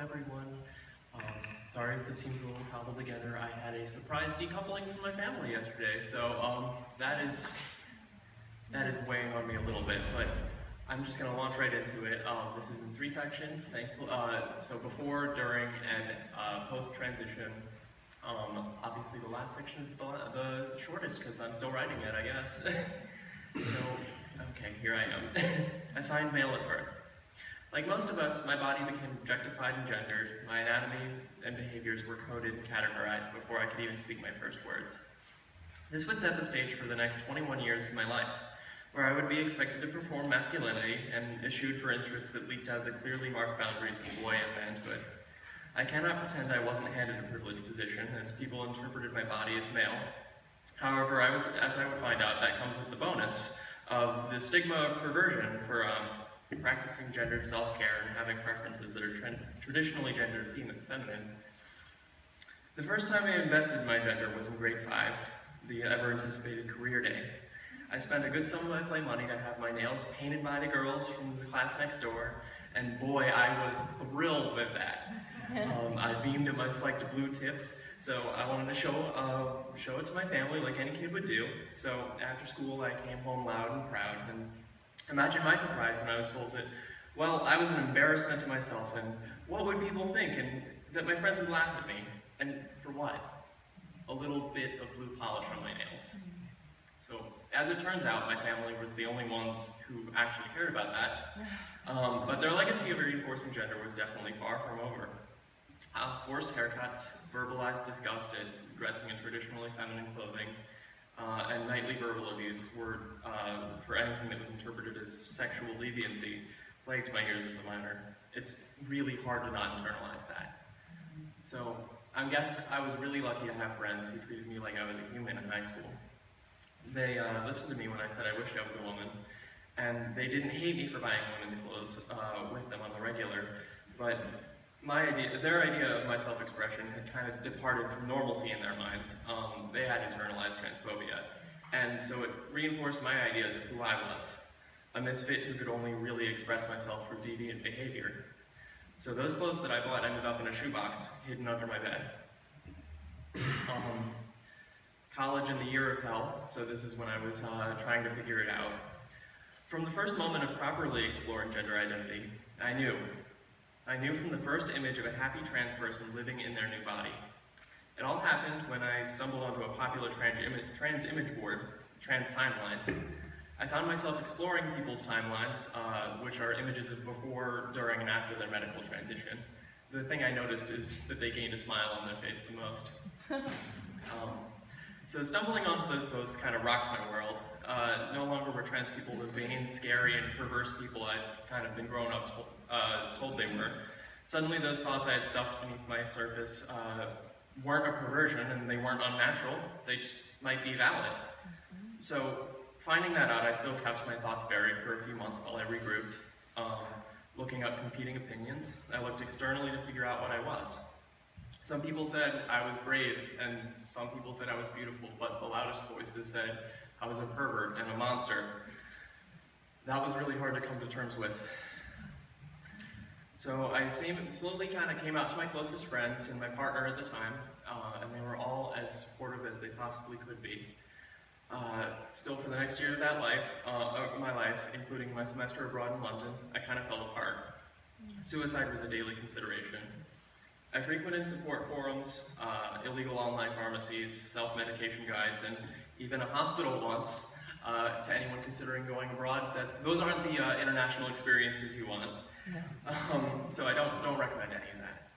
everyone. Sorry if this seems a little cobbled together. I had a surprise decoupling from my family yesterday, so that is weighing on me a little bit, but I'm just going to launch right into it. This is in 3 sections. So before, during, and post-transition. Obviously the last section is the shortest because I'm still writing it, I guess. So, okay, here I am. Assigned male at birth. Like most of us, my body became objectified and gendered. My anatomy and behaviors were coded and categorized before I could even speak my first words. This would set the stage for the next 21 years of my life, where I would be expected to perform masculinity and eschewed for interests that leaked out the clearly marked boundaries of boy and manhood. I cannot pretend I wasn't handed a privileged position, as people interpreted my body as male. However, as I would find out, that comes with the bonus of the stigma of perversion for practicing gendered self-care and having preferences that are traditionally gendered feminine. The first time I invested in my gender was in grade 5, the ever-anticipated career day. I spent a good sum of my play money to have my nails painted by the girls from the class next door, and boy, I was thrilled with that. I beamed at my flecked blue tips, so I wanted to show it to my family like any kid would do. So after school, I came home loud and proud, and imagine my surprise when I was told that, well, I was an embarrassment to myself, and what would people think, and that my friends would laugh at me. And for what? A little bit of blue polish on my nails. So, as it turns out, my family was the only ones who actually cared about that. But their legacy of reinforcing gender was definitely far from over. Forced haircuts, verbalized disgust at dressing in traditionally feminine clothing, and nightly verbal abuse were, for anything that was interpreted as sexual deviancy, plagued my years as a minor. It's really hard to not internalize that. So, I guess I was really lucky to have friends who treated me like I was a human in high school. They listened to me when I said I wished I was a woman, and they didn't hate me for buying women's clothes with them on the regular, but their idea of my self-expression had kind of departed from normalcy in their minds. They had internalized transphobia, and so it reinforced my ideas of who I was, a misfit who could only really express myself through deviant behavior. So those clothes that I bought ended up in a shoebox, hidden under my bed. College and the year of hell, so this is when I was trying to figure it out. From the first moment of properly exploring gender identity, I knew from the first image of a happy trans person living in their new body. It all happened when I stumbled onto a popular trans image board, Trans Timelines. I found myself exploring people's timelines, which are images of before, during, and after their medical transition. The thing I noticed is that they gained a smile on their face the most. So stumbling onto those posts kind of rocked my world. No longer were trans people the vain, scary, and perverse people I'd kind of been grown up told they were. Suddenly those thoughts I had stuffed beneath my surface weren't a perversion, and they weren't unnatural. They just might be valid. So finding that out, I still kept my thoughts buried for a few months while I regrouped, looking up competing opinions. I looked externally to figure out what I was. Some people said I was brave, and some people said I was beautiful, but the loudest voices said I was a pervert and a monster. That was really hard to come to terms with. So I slowly kind of came out to my closest friends and my partner at the time, and they were all as supportive as they possibly could be. Still, for the next year of my life, including my semester abroad in London, I kind of fell apart. Suicide was a daily consideration. I frequented support forums, illegal online pharmacies, self-medication guides, and even a hospital once to anyone considering going abroad. Those aren't the international experiences you want. So I don't recommend any of that.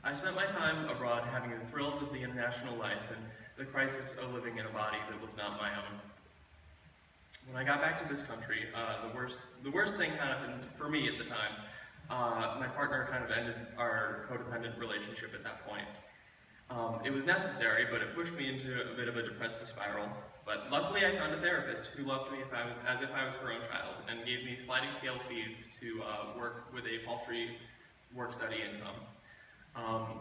I spent my time abroad having the thrills of the international life and the crisis of living in a body that was not my own. When I got back to this country, the worst thing happened for me at the time. My partner kind of ended our codependent relationship at that point. It was necessary, but it pushed me into a bit of a depressive spiral. But luckily I found a therapist who loved me as if I was her own child, and gave me sliding scale fees to work with a paltry work-study income.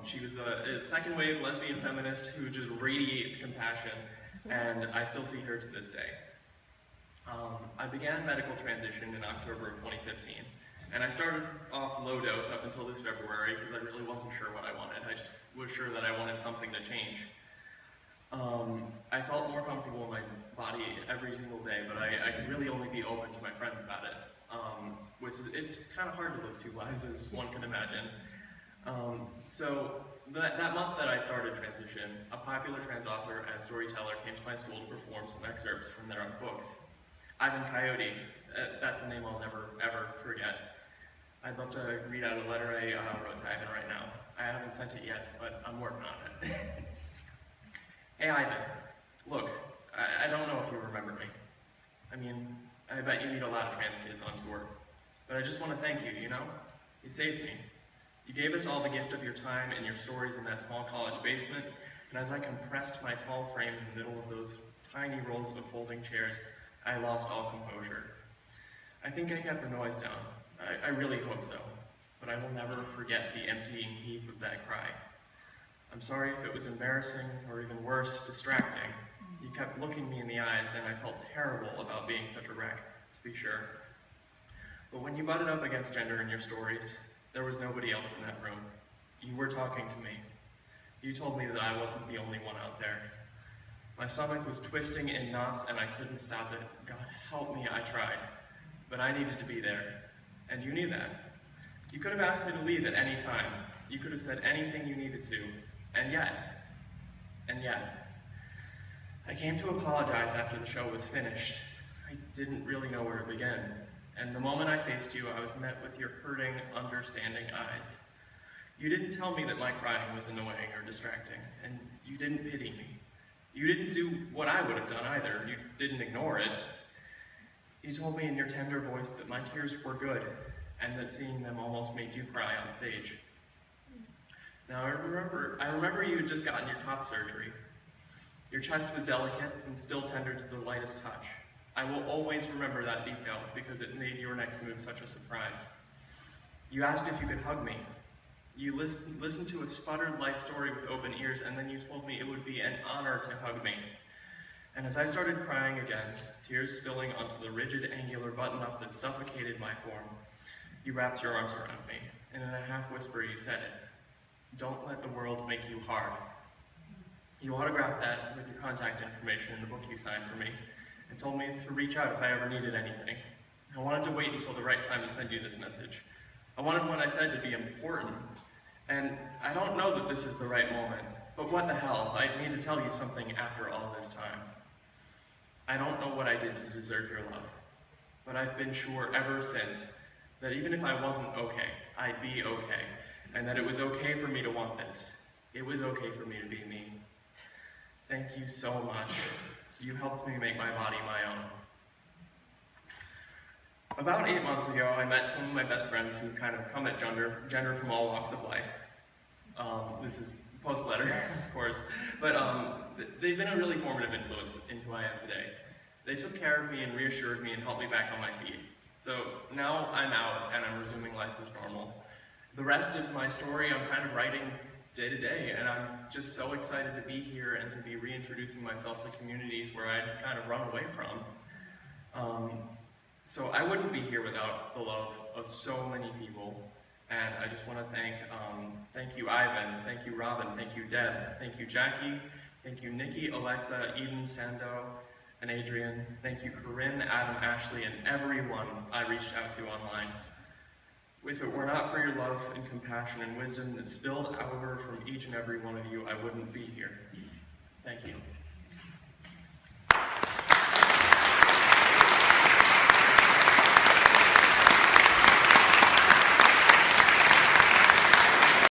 She was a second wave lesbian feminist who just radiates compassion, and I still see her to this day. I began medical transition in October of 2015. And I started off low dose up until this February because I really wasn't sure what I wanted. I just was sure that I wanted something to change. I felt more comfortable in my body every single day, but I could really only be open to my friends about it, which is, it's kind of hard to live two lives, as one can imagine. So that month that I started Transition, a popular trans author and storyteller came to my school to perform some excerpts from their books. Ivan Coyote, that's a name I'll never ever forget. I'd love to read out a letter I wrote to Ivan right now. I haven't sent it yet, but I'm working on it. Hey Ivan, look, I don't know if you remember me. I mean, I bet you meet a lot of trans kids on tour. But I just want to thank you, you know? You saved me. You gave us all the gift of your time and your stories in that small college basement, and as I compressed my tall frame in the middle of those tiny rows of folding chairs, I lost all composure. I think I kept the noise down. I really hope so, but I will never forget the emptying heave of that cry. I'm sorry if it was embarrassing, or even worse, distracting. You kept looking me in the eyes, and I felt terrible about being such a wreck, to be sure. But when you butted up against gender in your stories, there was nobody else in that room. You were talking to me. You told me that I wasn't the only one out there. My stomach was twisting in knots, and I couldn't stop it. God help me, I tried. But I needed to be there, and you knew that. You could have asked me to leave at any time. You could have said anything you needed to. And yet, I came to apologize after the show was finished. I didn't really know where to begin. And the moment I faced you, I was met with your hurting, understanding eyes. You didn't tell me that my crying was annoying or distracting, and you didn't pity me. You didn't do what I would have done either. You didn't ignore it. You told me in your tender voice that my tears were good, and that seeing them almost made you cry on stage. Now, I remember you had just gotten your top surgery. Your chest was delicate and still tender to the lightest touch. I will always remember that detail because it made your next move such a surprise. You asked if you could hug me. You listened to a sputtered life story with open ears, and then you told me it would be an honor to hug me. And as I started crying again, tears spilling onto the rigid, angular button-up that suffocated my form, you wrapped your arms around me, and in a half-whisper you said it. Don't let the world make you hard. You autographed that with your contact information in the book you signed for me, and told me to reach out if I ever needed anything. I wanted to wait until the right time to send you this message. I wanted what I said to be important, and I don't know that this is the right moment, but what the hell, I need to tell you something after all this time. I don't know what I did to deserve your love, but I've been sure ever since that even if I wasn't okay, I'd be okay, and that it was okay for me to want this. It was okay for me to be me. Thank you so much. You helped me make my body my own. About 8 months ago, I met some of my best friends who kind of come at gender from all walks of life. This is post-letter, of course, but they've been a really formative influence in who I am today. They took care of me and reassured me and helped me back on my feet. So now I'm out and I'm resuming life as normal. The rest of my story I'm kind of writing day to day, and I'm just so excited to be here and to be reintroducing myself to communities where I'd kind of run away from. So I wouldn't be here without the love of so many people, and I just want to thank you Ivan, thank you Robin, thank you Deb, thank you Jackie, thank you Nikki, Alexa, Eden, Sando, and Adrian, thank you Corinne, Adam, Ashley, and everyone I reached out to online. If it were not for your love and compassion and wisdom that spilled over from each and every one of you, I wouldn't be here. Thank you.